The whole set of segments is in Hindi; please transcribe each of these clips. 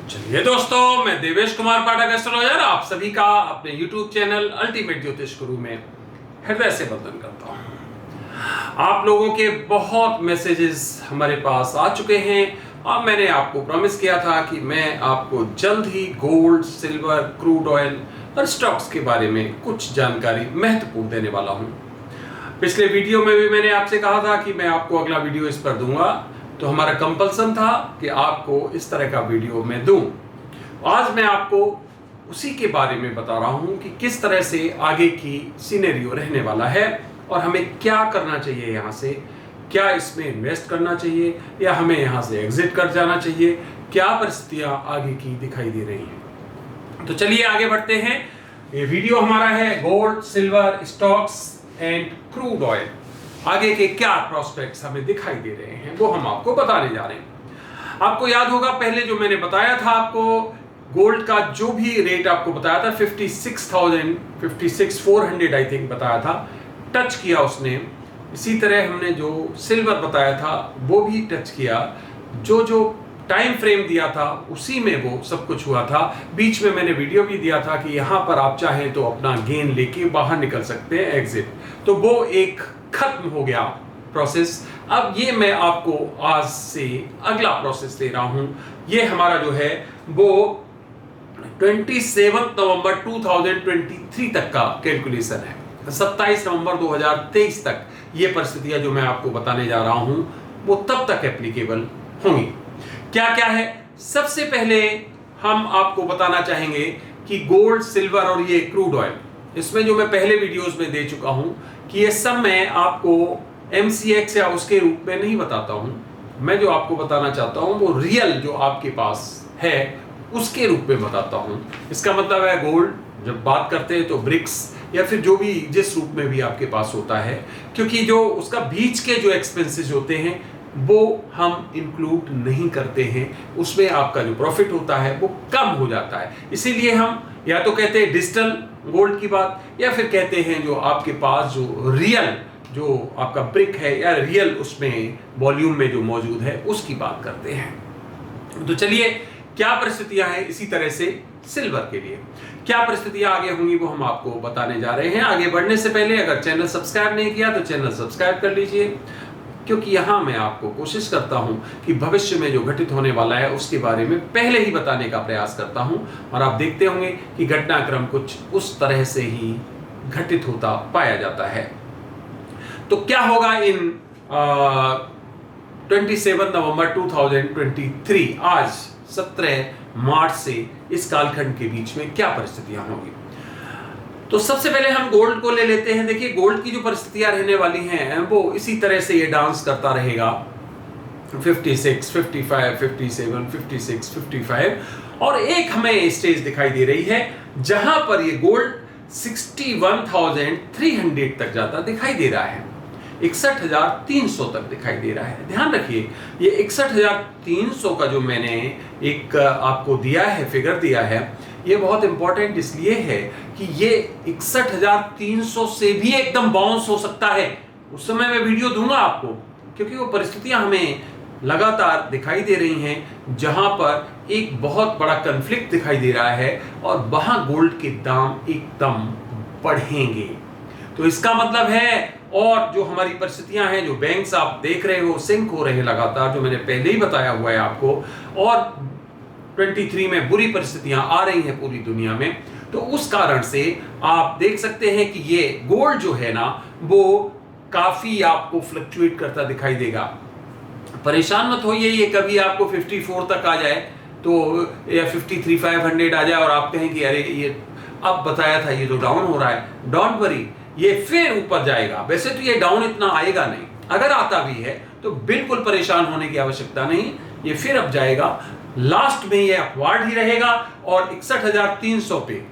चलिए दोस्तों, मैं देवेश कुमार पाठक एस्ट्रोलॉजर आप सभी का अपने YouTube चैनल अल्टीमेट ज्योतिष गुरु में हृदय से वंदन करता हूं। आप लोगों के बहुत मैसेजेस हमारे पास आ चुके हैं और मैंने आपको प्रॉमिस किया था कि मैं आपको जल्द ही गोल्ड, सिल्वर, क्रूड ऑयल और स्टॉक्स के बारे में कुछ जानकारी महत्वपूर्ण देने वाला हूं। पिछले वीडियो में भी मैंने आपसे कहा था कि मैं आपको अगला वीडियो इस पर दूंगा, तो हमारा कंपल्सन था कि आपको इस तरह का वीडियो मैं दूं। आज मैं आपको उसी के बारे में बता रहा हूं कि किस तरह से आगे की सिनेरियो रहने वाला है और हमें क्या करना चाहिए, यहां से क्या इसमें इन्वेस्ट करना चाहिए या हमें यहां से एग्जिट कर जाना चाहिए, क्या परिस्थितियां आगे की दिखाई दे रही हैं। तो चलिए आगे बढ़ते हैं। ये वीडियो हमारा है gold, silver, stocks and crude oil. आगे के क्या प्रोस्पेक्ट्स हमें दिखाई दे रहे हैं वो हम आपको बताने जा रहे हैं। आपको याद होगा पहले जो मैंने बताया था, आपको गोल्ड का जो भी रेट आपको बताया था 56,400 आई थिंक बताया था, टच किया उसने। इसी तरह हमने जो सिल्वर बताया था वो भी टच किया। जो टाइम फ्रेम दिया था उसी में वो सब कुछ हुआ था। बीच में मैंने वीडियो भी दिया था कि यहां पर आप चाहें तो अपना गेन लेके बाहर निकल सकते हैं, एग्जिट। तो वो एक खत्म हो गया प्रोसेस। अब ये मैं आपको आज से अगला प्रोसेस दे रहा हूं। ये हमारा जो है वो 27 नवंबर 2023 तक का कैलकुलेशन है। 27 नवंबर 2023 तक ये परिस्थितियां जो मैं आपको बताने जा रहा हूं वो तब तक एप्लीकेबल होंगी। क्या क्या है? सबसे पहले हम आपको बताना चाहेंगे कि गोल्ड, सिल्वर और ये क्रूड ऑयल, इसमें जो मैं पहले वीडियोस में दे चुका हूं कि ये सब मैं आपको MCX या उसके रूप में नहीं बताता हूं। मैं जो आपको बताना चाहता हूं वो रियल जो आपके पास है उसके रूप में बताता हूं। इसका मतलब है गोल्ड जब बात करते हैं तो ब्रिक्स या फिर जो भी जिस रूप में भी आपके पास होता है, क्योंकि जो उसका बीच के जो एक्सपेंसेस होते हैं वो हम इंक्लूड नहीं करते हैं, उसमें आपका जो प्रॉफिट होता है वो कम हो जाता है। इसीलिए हम या तो कहते हैं डिजिटल गोल्ड की बात, या फिर कहते हैं जो आपके पास जो रियल जो आपका ब्रिक है या रियल उसमें वॉल्यूम में जो मौजूद है उसकी बात करते हैं। तो चलिए क्या परिस्थितियां हैं, इसी तरह से सिल्वर के लिए क्या परिस्थितियां आगे होंगी वो हम आपको बताने जा रहे हैं। आगे बढ़ने से पहले अगर चैनल सब्सक्राइब नहीं किया तो चैनल सब्सक्राइब कर लीजिए, क्योंकि यहां मैं आपको कोशिश करता हूं कि भविष्य में जो घटित होने वाला है उसके बारे में पहले ही बताने का प्रयास करता हूं, और आप देखते होंगे कि घटनाक्रम कुछ उस तरह से ही घटित होता पाया जाता है। तो क्या होगा इन 27 नवंबर 2023, आज 17 मार्च से इस कालखंड के बीच में क्या परिस्थितियां होंगी। तो सबसे पहले हम गोल्ड को ले लेते हैं। देखिए गोल्ड की जो परिस्थितियां रहने वाली हैं वो इसी तरह से ये डांस करता रहेगा 56, 55, 57, 56, 55, और एक हमें स्टेज दिखाई दे रही है जहां पर ये गोल्ड 61,300 तक जाता दिखाई दे रहा है, 61,300 तक दिखाई दे रहा है। ध्यान रखिए ये 61,300 का जो मैंने एक आपको दिया है, फिगर दिया है, ये बहुत इंपॉर्टेंट इसलिए है कि ये 61,300 से भी एकदम बाउंस हो सकता है। उस समय मैं वीडियो दूंगा आपको, क्योंकि वो परिस्थितियां हमें लगातार दिखाई दे रही हैं जहां पर एक बहुत बड़ा कन्फ्लिक्ट दिखाई दे रहा है और वहां गोल्ड के दाम एकदम बढ़ेंगे। तो इसका मतलब है, और जो हमारी परिस्थितियां हैं, जो बैंक्स आप देख रहे हो सिंक हो रहे हैं लगातार, जो मैंने पहले ही बताया हुआ है आपको, और 23 में बुरी परिस्थितियां आ रही हैं पूरी दुनिया में। तो उस कारण से आप देख सकते हैं कि ये गोल्ड जो है ना वो काफी आपको फ्लक्चुएट करता दिखाई देगा। परेशान मत होइए ये कभी आपको 54 तक आ जाए तो, या 53,500 आ जाए और आप कहें कि अरे ये अब बताया था ये तो डाउन हो रहा है। डोंट वरी, ये फिर ऊपर जाएगा। वैसे तो ये डाउन इतना आएगा नहीं, अगर आता भी है तो बिल्कुल परेशान होने की आवश्यकता नहीं, ये फिर अब जाएगा। लास्ट में ये अपवार्ड ही रहेगा और 61,300 पे,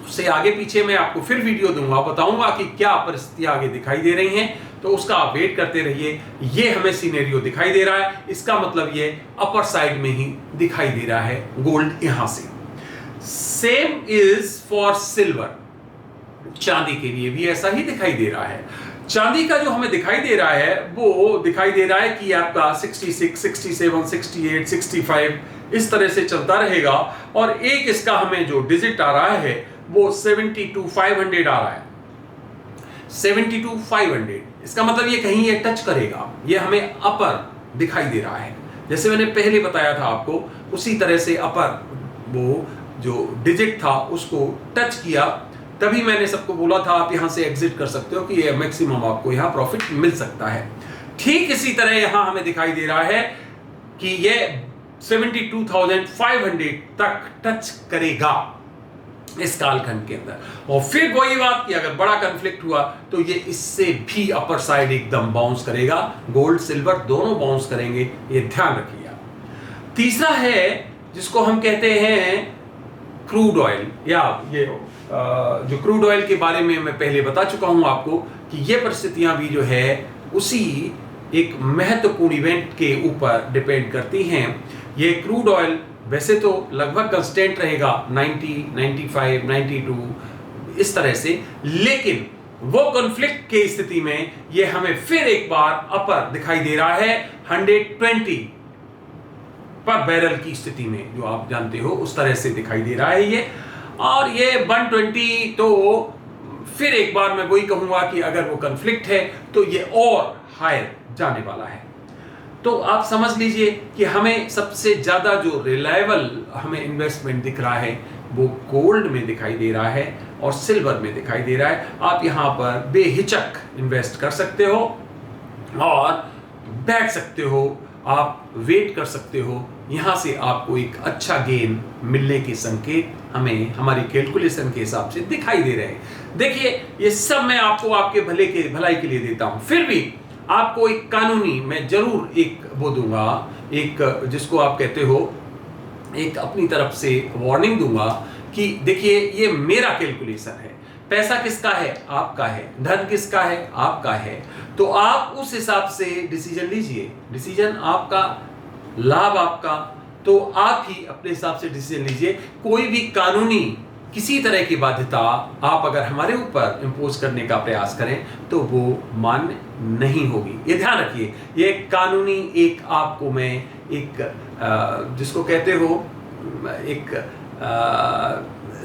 उससे आगे पीछे मैं आपको फिर वीडियो दूंगा, बताऊंगा कि क्या परिस्थितियां आगे दिखाई दे रही हैं, तो उसका आप वेट करते रहिए। ये हमें सिनेरियो दिखाई दे रहा है, इसका मतलब ये अपर साइड में ही दिखाई दे रहा है गोल्ड यहां से। सेम इज फॉर सिल्वर, चांदी के लिए भी ऐसा ही दिखाई दे रहा है। चांदी का जो हमें दिखाई दे रहा है वो दिखाई दे रहा है कि आपका 66, 67, 68, 65 इस तरह से चलता रहेगा। और एक इसका हमें जो डिजिट आ रहा है वो 72,500 आ रहा है, 72,500। इसका मतलब ये कहीं ये टच करेगा, ये हमें अपर दिखाई दे रहा है। जैसे मैंने पहले बताया था आपको, उसी तरह से अपर वो जो डिजिट था उसको टच किया, तभी मैंने सबको बोला था आप यहां से एग्जिट कर सकते हो कि ये मैक्सिमम आपको यहां प्रॉफिट मिल सकता है। ठीक इसी तरह यहां हमें दिखाई दे रहा है कि ये 72,500 तक टच करेगा इस कालखंड के अंदर। और फिर वही बात कि अगर बड़ा कन्फ्लिक्ट हुआ तो ये इससे भी अपर साइड एकदम बाउंस करेगा, गोल्ड सिल्वर दोनों बाउंस करेंगे, ये ध्यान रखिए। तीसरा है जिसको हम कहते हैं क्रूड ऑयल, या ये जो क्रूड ऑयल के बारे में मैं पहले बता चुका हूं आपको कि ये परिस्थितियां भी जो है उसी एक महत्वपूर्ण इवेंट के ऊपर डिपेंड करती हैं। ये क्रूड ऑयल वैसे तो लगभग कंस्टेंट रहेगा 90, 95, 92 इस तरह से, लेकिन वो कॉन्फ्लिक्ट की स्थिति में ये हमें फिर एक बार अपर दिखाई दे रहा है 120 पर बैरल की स्थिति में, जो आप जानते हो उस तरह से दिखाई दे रहा है ये। और ये 120 तो फिर एक बार मैं वही कहूंगा कि अगर वो कॉन्फ्लिक्ट है तो ये और हायर जाने वाला है। तो आप समझ लीजिए कि हमें सबसे ज्यादा जो रिलायबल हमें इन्वेस्टमेंट दिख रहा है वो गोल्ड में दिखाई दे रहा है और सिल्वर में दिखाई दे रहा है। आप यहां पर बेहिचक इन्वेस्ट कर सकते हो और बैठ सकते हो, आप वेट कर सकते हो। यहां से आपको एक अच्छा गेन मिलने के संकेत हमें हमारी कैलकुलेशन के हिसाब से दिखाई दे रहे हैं। देखिए ये सब मैं आपको आपके भलाई के लिए देता हूं, फिर भी आपको एक कानूनी मैं जरूर एक वो दूंगा, एक जिसको आप कहते हो एक अपनी तरफ से वार्निंग दूंगा कि देखिए ये मेरा कैलकुलेशन है, पैसा किसका है, आपका है, धन किसका है, आपका है। तो आप उस हिसाब से डिसीजन लीजिए, डिसीजन आपका, लाभ आपका, तो आप ही अपने हिसाब से डिसीजन लीजिए। कोई भी कानूनी किसी तरह की बाध्यता आप अगर हमारे ऊपर इंपोज करने का प्रयास करें तो वो मान्य नहीं होगी, ये ध्यान रखिए। ये कानूनी एक आपको मैं एक जिसको कहते हो एक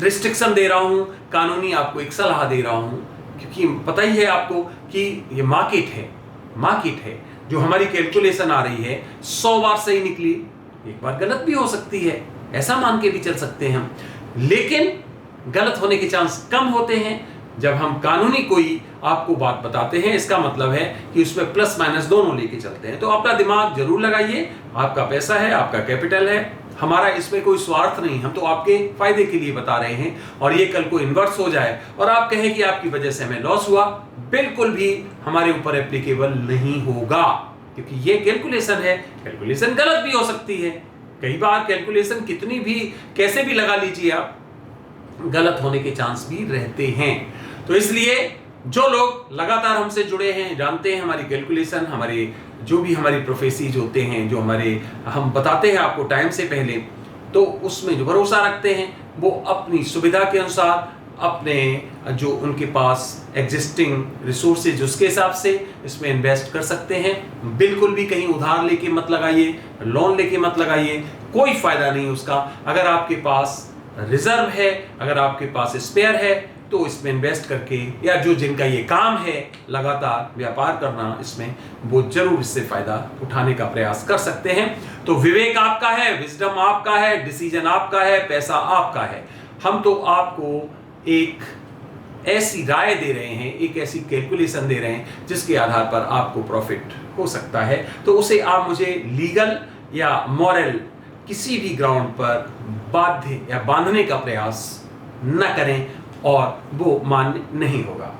रिस्ट्रिक्शन दे रहा हूं, कानूनी आपको एक सलाह दे रहा हूं, क्योंकि पता ही है आपको कि ये मार्केट है जो हमारी कैलकुलेशन आ रही है 100 बार सही निकली, एक बार गलत भी हो सकती है, ऐसा मान के भी चल सकते हैं हम, लेकिन गलत होने के चांस कम होते हैं जब हम कानूनी कोई आपको बात बताते हैं। इसका मतलब है कि उसमें प्लस माइनस दोनों लेके चलते हैं। तो अपना दिमाग जरूर लगाइए, आपका पैसा है, आपका कैपिटल है, हमारा इसमें कोई स्वार्थ नहीं, हम तो आपके फायदे के लिए बता रहे हैं। और ये कल को इन्वर्स हो जाए और आप कहें कि आपकी वजह से हमें लॉस हुआ, बिल्कुल भी हमारे ऊपर एप्लीकेबल नहीं होगा, क्योंकि ये कैलकुलेशन है, कैलकुलेशन गलत भी हो सकती है। कई बार कैलकुलेशन कितनी भी कैसे भी लगा लीजिए आप, गलत होने के चांस भी रहते हैं। तो इसलिए जो लोग लगातार हमसे जुड़े हैं, जानते हैं हमारी कैलकुलेशन, हमारे जो भी हमारी प्रोफेसीज होते हैं, जो हम बताते हैं आपको टाइम से पहले, तो उसमें जो भरोसा रखते हैं वो अपनी सुविधा के अनुसार, अपने जो उनके पास एग्जिस्टिंग रिसोर्सेज उसके हिसाब से इसमें इन्वेस्ट कर सकते हैं। बिल्कुल भी कहीं उधार लेके मत लगाइए, लोन लेके मत लगाइए, कोई फायदा नहीं उसका। अगर आपके पास रिजर्व है, अगर आपके पास स्पेयर है, तो इसमें इन्वेस्ट करके, या जो जिनका ये काम है लगातार व्यापार करना, इसमें वो जरूर इससे फायदा उठाने का प्रयास कर सकते हैं। तो विवेक आपका है, विजडम आपका है, डिसीजन आपका है, पैसा आपका है। हम तो आपको एक ऐसी राय दे रहे हैं, एक ऐसी कैलकुलेशन दे रहे हैं जिसके आधार पर आपको प्रॉफिट हो सकता है। तो उसे आप मुझे लीगल या मॉरल किसी भी ग्राउंड पर बाध्य या बांधने का प्रयास न करें और वो मान्य नहीं होगा।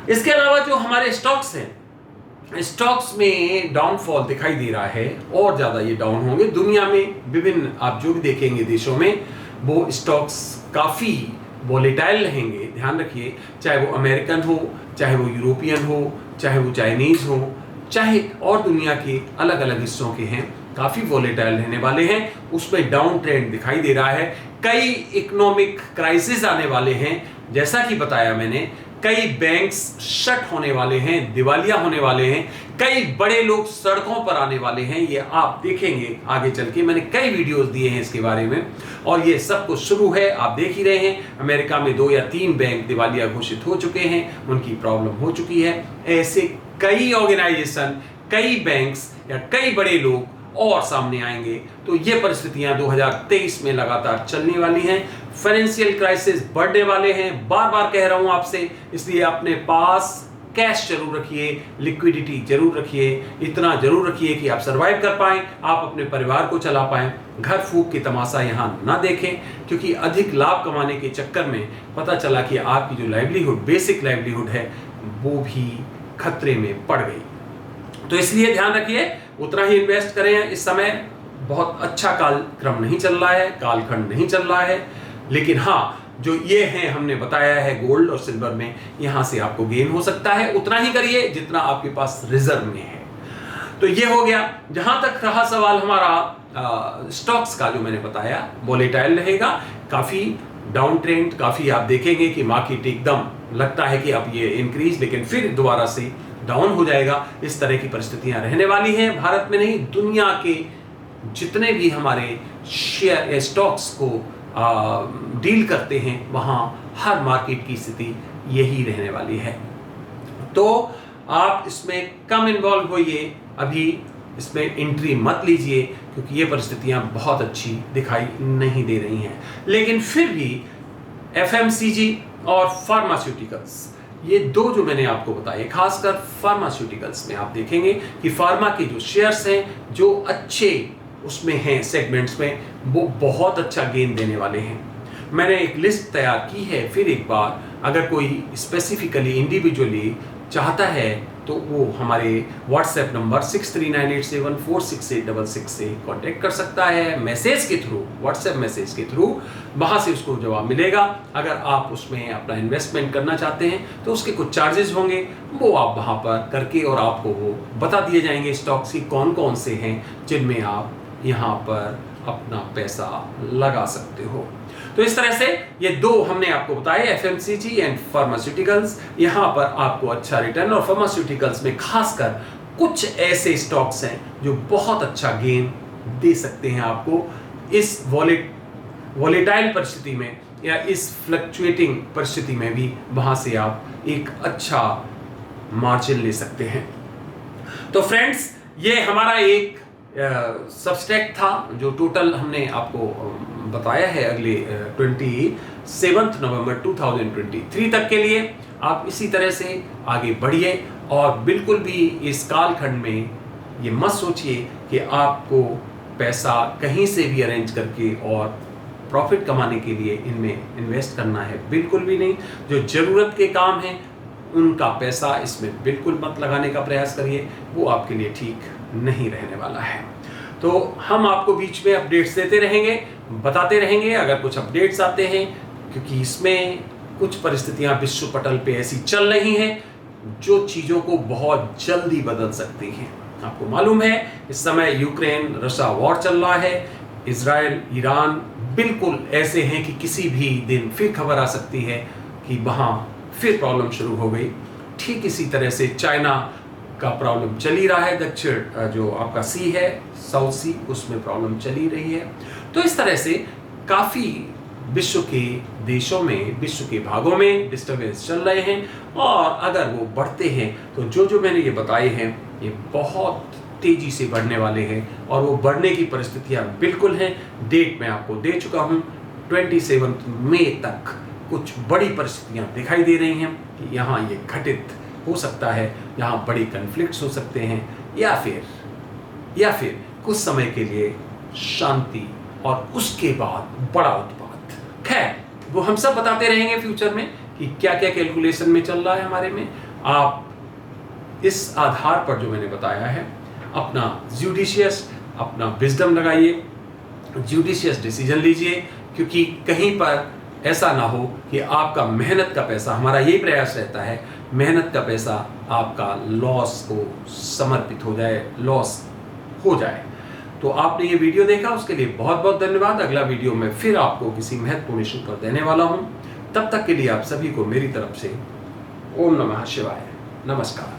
इसके अलावा जो हमारे स्टॉक्स हैं, स्टॉक्स में डाउनफॉल दिखाई दे रहा है, और ज्यादा ये डाउन होंगे। दुनिया में विभिन्न आप जो भी देखेंगे देशों में, वो स्टॉक्स काफी वॉलेटाइल रहेंगे, ध्यान रखिए। चाहे वो अमेरिकन हो, चाहे वो यूरोपियन हो, चाहे वो चाइनीज हो, चाहे और दुनिया के अलग अलग हिस्सों के हैं, काफी वॉलेटाइल रहने वाले हैं। उसमें डाउन ट्रेंड दिखाई दे रहा है। कई इकोनॉमिक क्राइसिस आने वाले हैं, जैसा कि बताया मैंने कई बैंक्स शट होने वाले हैं, दिवालिया होने वाले हैं, कई बड़े लोग सड़कों पर आने वाले हैं। ये आप देखेंगे आगे चल के, मैंने कई वीडियोस दिए हैं इसके बारे में, और ये सब कुछ शुरू है, आप देख ही रहे हैं। अमेरिका में 2 या 3 बैंक दिवालिया घोषित हो चुके हैं, उनकी प्रॉब्लम हो चुकी है। ऐसे कई ऑर्गेनाइजेशन, कई बैंक्स या कई बड़े लोग और सामने आएंगे। तो ये परिस्थितियां 2023 में लगातार चलने वाली हैं। फाइनेंशियल क्राइसिस बढ़ने वाले हैं, बार बार कह रहा हूं आपसे, इसलिए अपने पास कैश जरूर रखिए, लिक्विडिटी जरूर रखिए, इतना जरूर रखिए कि आप सरवाइव कर पाएं, आप अपने परिवार को चला पाएं। घर फूंक की तमाशा यहां ना देखें, क्योंकि अधिक लाभ कमाने के चक्कर में पता चला कि आपकी जो लाइवलीहुड, बेसिक लाइवलीहुड है, वो भी खतरे में पड़ गई। तो इसलिए ध्यान रखिए, उतना ही इन्वेस्ट करें। इस समय बहुत अच्छा कालक्रम नहीं चल रहा है, कालखंड नहीं चल रहा है, लेकिन हाँ, जो ये है हमने बताया है गोल्ड और सिल्वर में, यहां से आपको गेन हो सकता है। उतना ही करिए जितना आपके पास रिजर्व में है। तो ये हो गया। जहां तक रहा सवाल हमारा स्टॉक्स का, जो मैंने बताया, वोलेटाइल रहेगा, काफी डाउन ट्रेंड, काफी आप देखेंगे कि मार्केट एकदम लगता है कि अब ये इंक्रीज, लेकिन फिर दोबारा से डाउन हो जाएगा। इस तरह की परिस्थितियां रहने वाली हैं। भारत में नहीं, दुनिया के जितने भी हमारे शेयर या स्टॉक्स को डील करते हैं, वहां हर मार्केट की स्थिति यही रहने वाली है। तो आप इसमें कम इन्वॉल्व होइए, अभी इसमें एंट्री मत लीजिए, क्योंकि ये परिस्थितियां बहुत अच्छी दिखाई नहीं दे रही हैं। लेकिन फिर भी एफएमसीजी और फार्मास्यूटिकल्स, ये 2 जो मैंने आपको बताए, खासकर फार्मास्यूटिकल्स में आप देखेंगे कि फार्मा के जो शेयर्स हैं, जो अच्छे उसमें हैं सेगमेंट्स में, वो बहुत अच्छा गेन देने वाले हैं। मैंने एक लिस्ट तैयार की है, फिर एक बार अगर कोई स्पेसिफिकली इंडिविजुअली चाहता है तो वो हमारे व्हाट्सएप नंबर 6398746866 से कांटेक्ट कर सकता है, मैसेज के थ्रू, व्हाट्सएप मैसेज के थ्रू, वहां से उसको जवाब मिलेगा। अगर आप उसमें अपना इन्वेस्टमेंट करना चाहते हैं तो उसके कुछ चार्जेस होंगे, वो आप वहां पर करके, और आपको वो बता दिए जाएंगे स्टॉक्स की कौन कौन से हैं जिनमें आप यहाँ पर अपना पैसा लगा सकते हो। तो इस तरह से ये 2 हमने आपको बताए, एफएमसीजी एंड फार्मास्यूटिकल्स। यहाँ पर आपको अच्छा रिटर्न, और फार्मास्यूटिकल्स में खासकर कुछ ऐसे स्टॉक्स हैं जो बहुत अच्छा गेन दे सकते हैं आपको इस वॉलेटाइल परिस्थिति में, या इस फ्लक्चुएटिंग परिस्थिति में भी। वहां से आप एक अच्छा मार्जिन ले सकते हैं। तो फ्रेंड्स, ये हमारा एक सबस्टैक था, जो टोटल हमने आपको बताया है अगले 27 नवंबर 2023 तक के लिए। आप इसी तरह से आगे बढ़िए, और बिल्कुल भी इस कालखंड में ये मत सोचिए कि आपको पैसा कहीं से भी अरेंज करके और प्रॉफिट कमाने के लिए इनमें इन्वेस्ट करना है, बिल्कुल भी नहीं। जो ज़रूरत के काम हैं उनका पैसा इसमें बिल्कुल मत लगाने का प्रयास करिए, वो आपके लिए ठीक नहीं रहने वाला है। तो हम आपको बीच में अपडेट्स देते रहेंगे, बताते रहेंगे अगर कुछ अपडेट्स आते हैं, क्योंकि इसमें कुछ परिस्थितियां विश्व पटल पे ऐसी चल रही हैं जो चीज़ों को बहुत जल्दी बदल सकती हैं। आपको मालूम है इस समय यूक्रेन रशिया वॉर चल रहा है, इजराइल ईरान बिल्कुल ऐसे हैं कि किसी भी दिन फिर खबर आ सकती है कि वहाँ फिर प्रॉब्लम शुरू हो गई। ठीक इसी तरह से चाइना का प्रॉब्लम चल ही रहा है, दक्षिण जो आपका सी है, साउथ सी, उसमें प्रॉब्लम चली रही है। तो इस तरह से काफ़ी विश्व के देशों में, विश्व के भागों में डिस्टर्बेंस चल रहे हैं, और अगर वो बढ़ते हैं तो जो मैंने ये बताए हैं ये बहुत तेजी से बढ़ने वाले हैं, और वो बढ़ने की परिस्थितियां बिल्कुल हैं। डेट मैं आपको दे चुका हूं, 27 मई तक कुछ बड़ी परिस्थितियां दिखाई दे रही हैं कि यहाँ ये घटित हो सकता है, यहाँ बड़ी कन्फ्लिक्ट्स हो सकते हैं, या फिर कुछ समय के लिए शांति, और उसके बाद बड़ा उत्पात। खैर, वो हम सब बताते रहेंगे फ्यूचर में कि क्या क्या कैलकुलेशन में चल रहा है हमारे में। आप इस आधार पर जो मैंने बताया है अपना जुडिशियस, अपना विजडम लगाइए, जुडिशियस डिसीजन लीजिए, क्योंकि कहीं पर ऐसा ना हो कि आपका मेहनत का पैसा, हमारा यही प्रयास रहता है, मेहनत का पैसा आपका लॉस को समर्पित हो जाए, लॉस हो जाए। तो आपने ये वीडियो देखा, उसके लिए बहुत बहुत धन्यवाद। अगला वीडियो में फिर आपको किसी महत्वपूर्ण इशू पर देने वाला हूं। तब तक के लिए आप सभी को मेरी तरफ से ओम नमः शिवाय। नमस्कार।